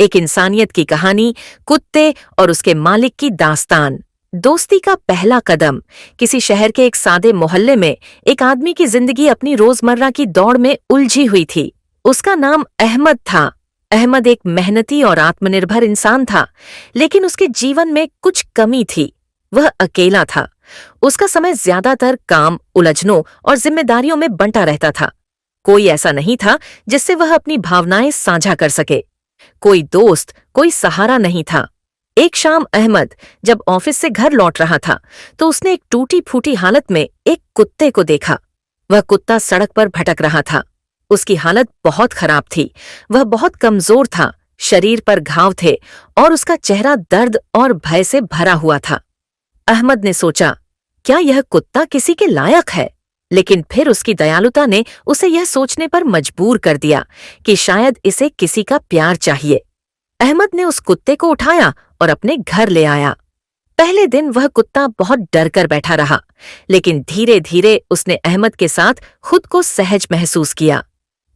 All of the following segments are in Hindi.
एक इंसानियत की कहानी, कुत्ते और उसके मालिक की दास्तान। दोस्ती का पहला कदम। किसी शहर के एक सादे मोहल्ले में एक आदमी की जिंदगी अपनी रोजमर्रा की दौड़ में उलझी हुई थी। उसका नाम अहमद था। अहमद एक मेहनती और आत्मनिर्भर इंसान था, लेकिन उसके जीवन में कुछ कमी थी। वह अकेला था। उसका समय ज्यादातर काम, उलझनों और जिम्मेदारियों में बंटा रहता था। कोई ऐसा नहीं था जिससे वह अपनी भावनाएं साझा कर सके। कोई दोस्त, कोई सहारा नहीं था। एक शाम अहमद जब ऑफिस से घर लौट रहा था तो उसने एक टूटी फूटी हालत में एक कुत्ते को देखा। वह कुत्ता सड़क पर भटक रहा था। उसकी हालत बहुत खराब थी। वह बहुत कमजोर था, शरीर पर घाव थे और उसका चेहरा दर्द और भय से भरा हुआ था। अहमद ने सोचा, क्या यह कुत्ता किसी के लायक है? लेकिन फिर उसकी दयालुता ने उसे यह सोचने पर मजबूर कर दिया कि शायद इसे किसी का प्यार चाहिए। अहमद ने उस कुत्ते को उठाया और अपने घर ले आया। पहले दिन वह कुत्ता बहुत डर कर बैठा रहा, लेकिन धीरे धीरे उसने अहमद के साथ खुद को सहज महसूस किया।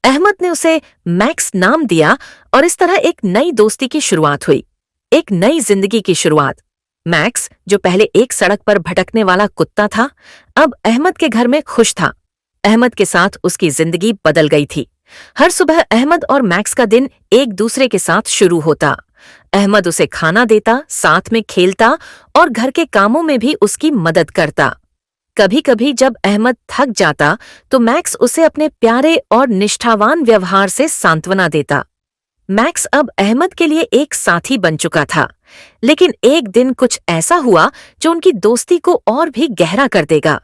अहमद ने उसे मैक्स नाम दिया और इस तरह एक नई दोस्ती की शुरुआत हुई, एक नई जिंदगी की शुरुआत। मैक्स, जो पहले एक सड़क पर भटकने वाला कुत्ता था, अब अहमद के घर में खुश था। अहमद के साथ उसकी जिंदगी बदल गई थी। हर सुबह अहमद और मैक्स का दिन एक दूसरे के साथ शुरू होता। अहमद उसे खाना देता, साथ में खेलता और घर के कामों में भी उसकी मदद करता। कभी कभी जब अहमद थक जाता तो मैक्स उसे अपने प्यारे और निष्ठावान व्यवहार से सांत्वना देता। मैक्स अब अहमद के लिए एक साथी बन चुका था, लेकिन एक दिन कुछ ऐसा हुआ जो उनकी दोस्ती को और भी गहरा कर देगा।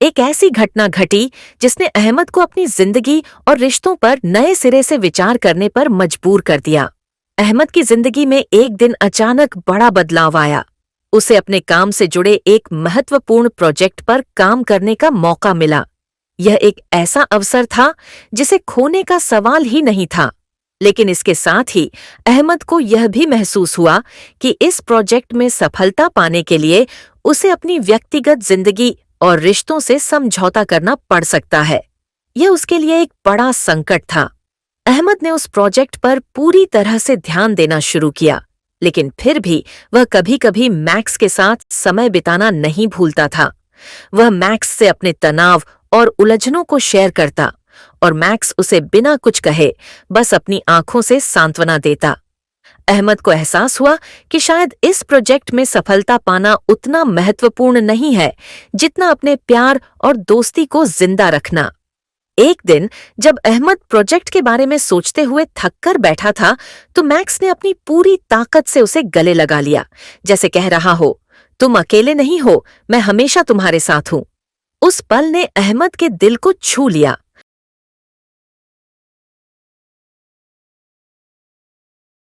एक ऐसी घटना घटी जिसने अहमद को अपनी जिंदगी और रिश्तों पर नए सिरे से विचार करने पर मजबूर कर दिया। अहमद की जिंदगी में एक दिन अचानक बड़ा बदलाव आया। उसे अपने काम से जुड़े एक महत्वपूर्ण प्रोजेक्ट पर काम करने का मौका मिला। यह एक ऐसा अवसर था जिसे खोने का सवाल ही नहीं था, लेकिन इसके साथ ही अहमद को यह भी महसूस हुआ कि इस प्रोजेक्ट में सफलता पाने के लिए उसे अपनी व्यक्तिगत जिंदगी और रिश्तों से समझौता करना पड़ सकता है। यह उसके लिए एक बड़ा संकट था। अहमद ने उस प्रोजेक्ट पर पूरी तरह से ध्यान देना शुरू किया, लेकिन फिर भी वह कभी कभी मैक्स के साथ समय बिताना नहीं भूलता था। वह मैक्स से अपने तनाव और उलझनों को शेयर करता और मैक्स उसे बिना कुछ कहे बस अपनी आंखों से सांत्वना देता। अहमद को एहसास हुआ कि शायद इस प्रोजेक्ट में सफलता पाना उतना महत्वपूर्ण नहीं है जितना अपने प्यार और दोस्ती को जिंदा रखना। एक दिन जब अहमद प्रोजेक्ट के बारे में सोचते हुए थक कर बैठा था तो मैक्स ने अपनी पूरी ताकत से उसे गले लगा लिया, जैसे कह रहा हो, तुम अकेले नहीं हो, मैं हमेशा तुम्हारे साथ हूं। उस पल ने अहमद के दिल को छू लिया।